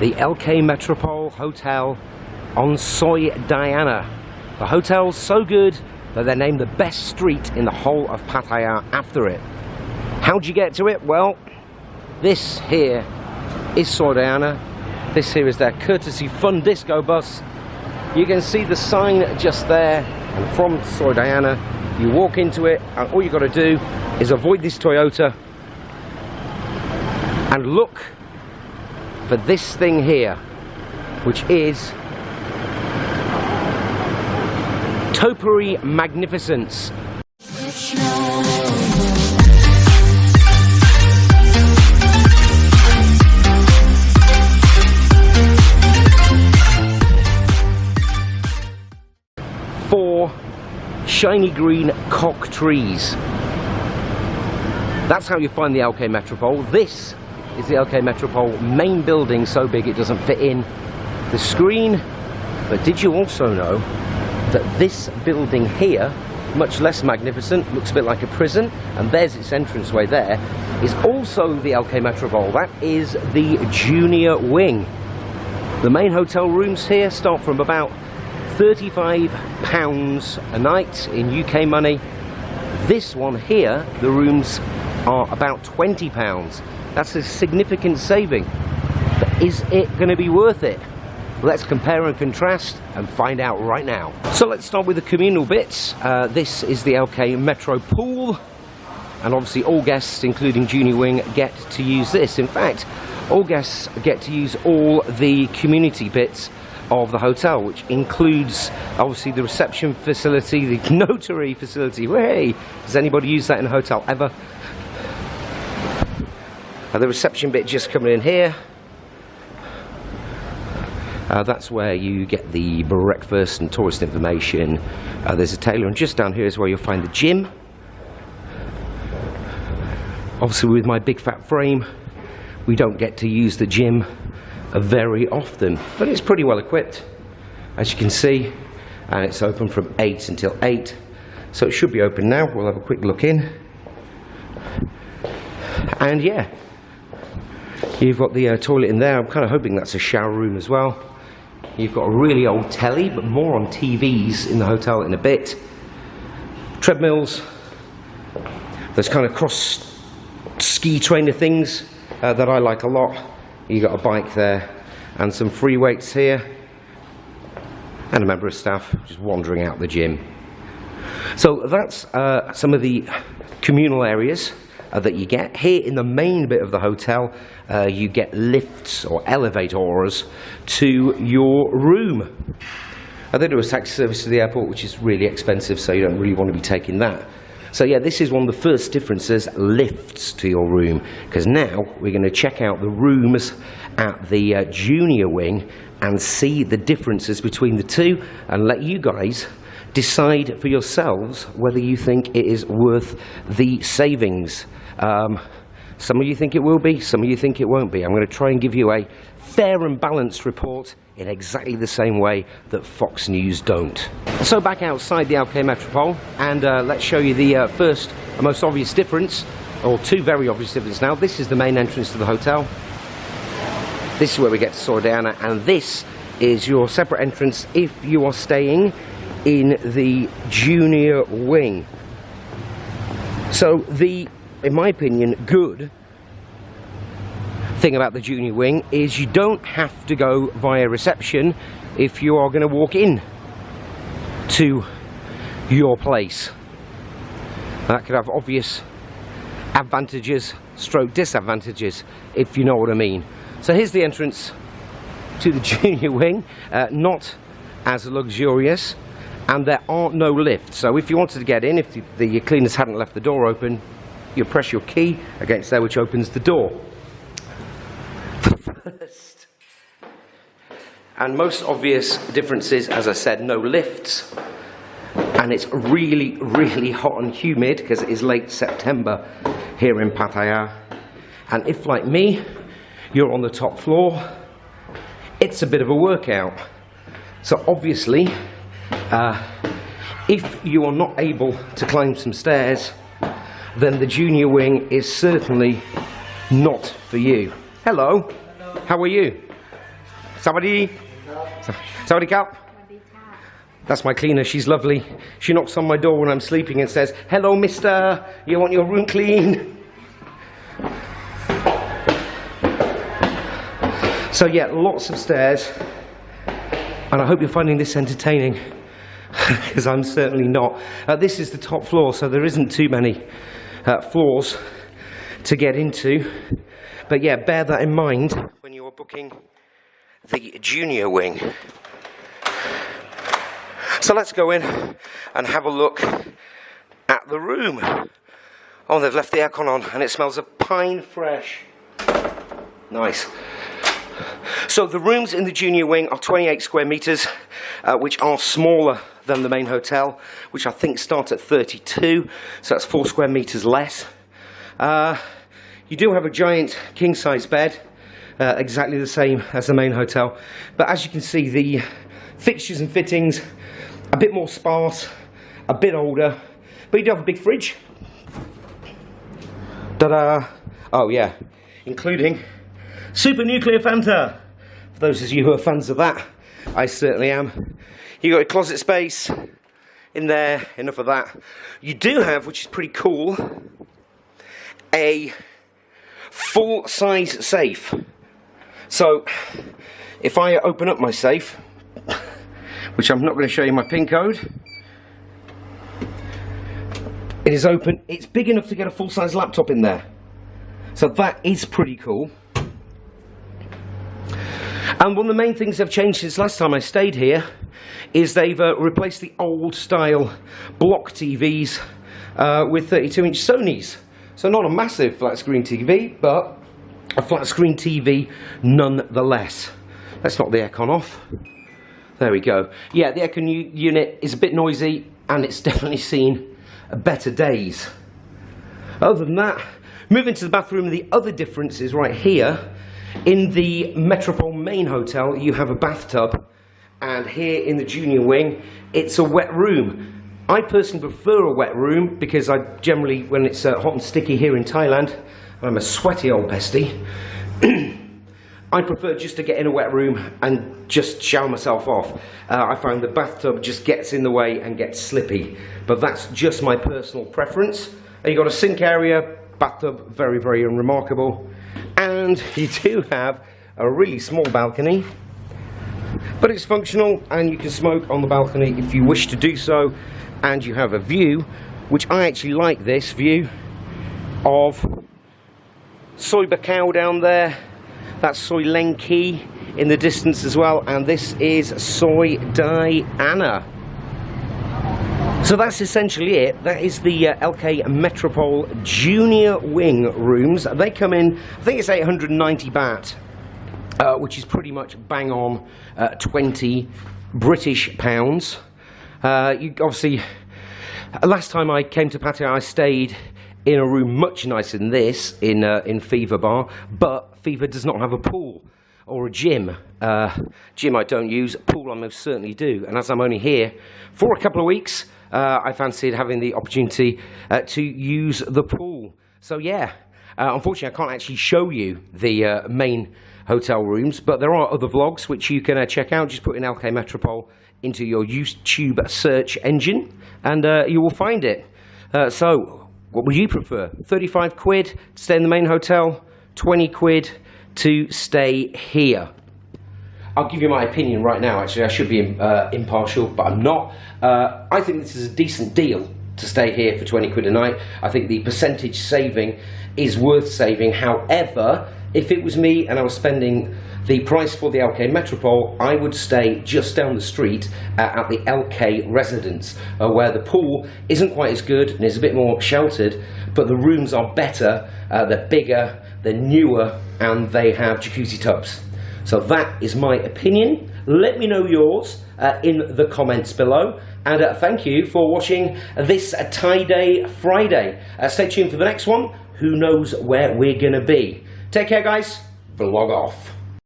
the Lk Metropole Hotel on Soi Diana. The hotel's so good that they named the best street in the whole of Pattaya after it. How'd you get to it? Well, this here is Soi Diana. This here is their courtesy fun disco bus. You can see the sign just there, and from Soi Diana you walk into it, and all you've got to do is avoid this Toyota and look for this thing here, which is Topiary Magnificence. Four shiny green cock trees. That's how you find the Lk Metropole. This is the Lk Metropole main building, so big it doesn't fit in the screen. But did you also know that this building here, much less magnificent, looks a bit like a prison, and there's its entranceway there, is also the Lk Metropole. That is the junior wing. The main hotel rooms here start from about £35 a night in UK money. This one here, the rooms are about £20. That's a significant saving. But is it going to be worth it? Let's compare and contrast and find out right now. So let's start with the communal bits. This is the Lk Metropole, and obviously all guests, including Junior Wing, get to use this. In fact, all guests get to use all the community bits of the hotel, which includes obviously the reception facility, the notary facility. Hey, does anybody use that in a hotel ever? The reception bit just coming in here. That's where you get the breakfast and tourist information. There's a tailor, and just down here is where you'll find the gym. Obviously with my big fat frame, we don't get to use the gym very often, but it's pretty well equipped, as you can see, and it's open from 8 until 8, so it should be open now. We'll have a quick look in, and yeah, you've got the toilet in there. I'm kind of hoping that's a shower room as well. You've got a really old telly, but more on TVs in the hotel in a bit. Treadmills, those kind of cross ski trainer things that I like a lot. You've got a bike there and some free weights here, and a member of staff just wandering out the gym. So that's some of the communal areas that you get. Here in the main bit of the hotel, you get lifts or elevators to your room. They do a taxi service to the airport, which is really expensive, so you don't really want to be taking that. So yeah, this is one of the first differences, lifts to your room, because now we're going to check out the rooms at the junior wing and see the differences between the two, and let you guys decide for yourselves whether you think it is worth the savings. Some of you think it will be, some of you think it won't be. I'm going to try and give you a fair and balanced report in exactly the same way that Fox News don't. So back outside the Lk Metropole, and let's show you the first and most obvious difference, or two very obvious differences now. This is the main entrance to the hotel. This is where we get to Soi Diana, and this is your separate entrance if you are staying in the junior wing. So the, in my opinion, good thing about the junior wing is you don't have to go via reception if you are going to walk in to your place. That could have obvious advantages stroke disadvantages, if you know what I mean. So here's the entrance to the junior wing, not as luxurious, and there are no lifts. So if you wanted to get in, if the cleaners hadn't left the door open, you press your key against there, which opens the door. First and most obvious difference is, as I said, no lifts, and it's really, really hot and humid because it is late September here in Pattaya. And if, like me, you're on the top floor, it's a bit of a workout. So obviously, if you are not able to climb some stairs, then the junior wing is certainly not for you. Hello. Hello. How are you? Sawadee. Sawadee Cup. That's my cleaner, she's lovely. She knocks on my door when I'm sleeping and says, "Hello, mister, you want your room clean?" So yeah, lots of stairs. And I hope you're finding this entertaining, because I'm certainly not. This is the top floor, so there isn't too many floors to get into. But yeah, bear that in mind when you are booking the junior wing. So let's go in and have a look at the room. Oh, they've left the aircon on and it smells of pine fresh. Nice. So the rooms in the junior wing are 28 square meters, which are smaller than the main hotel, which I think start at 32, so that's 4 square meters less. You do have a giant king-size bed, exactly the same as the main hotel, but as you can see, the fixtures and fittings a bit more sparse, a bit older, but you do have a big fridge. Ta-da! Oh yeah, including super nuclear Fanta. For those of you who are fans of that, I certainly am. You got a closet space in there, enough of that. You do have, which is pretty cool, a full-size safe. So, if I open up my safe, which I'm not going to show you my PIN code, it is open. It's big enough to get a full-size laptop in there. So that is pretty cool. And one of the main things they've changed since last time I stayed here is they've replaced the old style block TVs with 32-inch Sonys. So not a massive flat screen TV, but a flat screen TV nonetheless. Let's knock the aircon off. There we go. Yeah, the aircon unit is a bit noisy and it's definitely seen better days. Other than that, moving to the bathroom, the other difference is right here. In the Metropole main hotel, you have a bathtub, and here in the junior wing, it's a wet room. I personally prefer a wet room because I generally, when it's hot and sticky here in Thailand, I'm a sweaty old bestie, I prefer just to get in a wet room and just shower myself off. I find the bathtub just gets in the way and gets slippy, but that's just my personal preference. You've got a sink area, bathtub, very, very unremarkable. And you do have a really small balcony, but it's functional and you can smoke on the balcony if you wish to do so. And you have a view, which I actually like this view, of Soi Buakhao down there. That's Soi Lk in the distance as well, and this is Soi Diana. So that's essentially it. That is the Lk Metropole Junior Wing rooms. They come in, I think it's 890 baht, which is pretty much bang on 20 British pounds. You obviously, last time I came to Pattaya, I stayed in a room much nicer than this in Fever Bar, but Fever does not have a pool or a gym. Gym I don't use, pool I most certainly do. And as I'm only here for a couple of weeks, I fancied having the opportunity to use the pool. So yeah, unfortunately I can't actually show you the main hotel rooms, but there are other vlogs which you can check out. Just put in Lk Metropole into your YouTube search engine and you will find it. So what would you prefer? 35 quid to stay in the main hotel, 20 quid to stay here? I'll give you my opinion right now. Actually, I should be impartial, but I'm not. I think this is a decent deal to stay here for 20 quid a night. I think the percentage saving is worth saving. However, if it was me and I was spending the price for the Lk Metropole, I would stay just down the street at the Lk residence, where the pool isn't quite as good and is a bit more sheltered, but the rooms are better, they're bigger, they're newer, and they have jacuzzi tubs. So that is my opinion. Let me know yours in the comments below. And thank you for watching this Thai Day Friday. Stay tuned for the next one. Who knows where we're going to be. Take care, guys. Vlog off.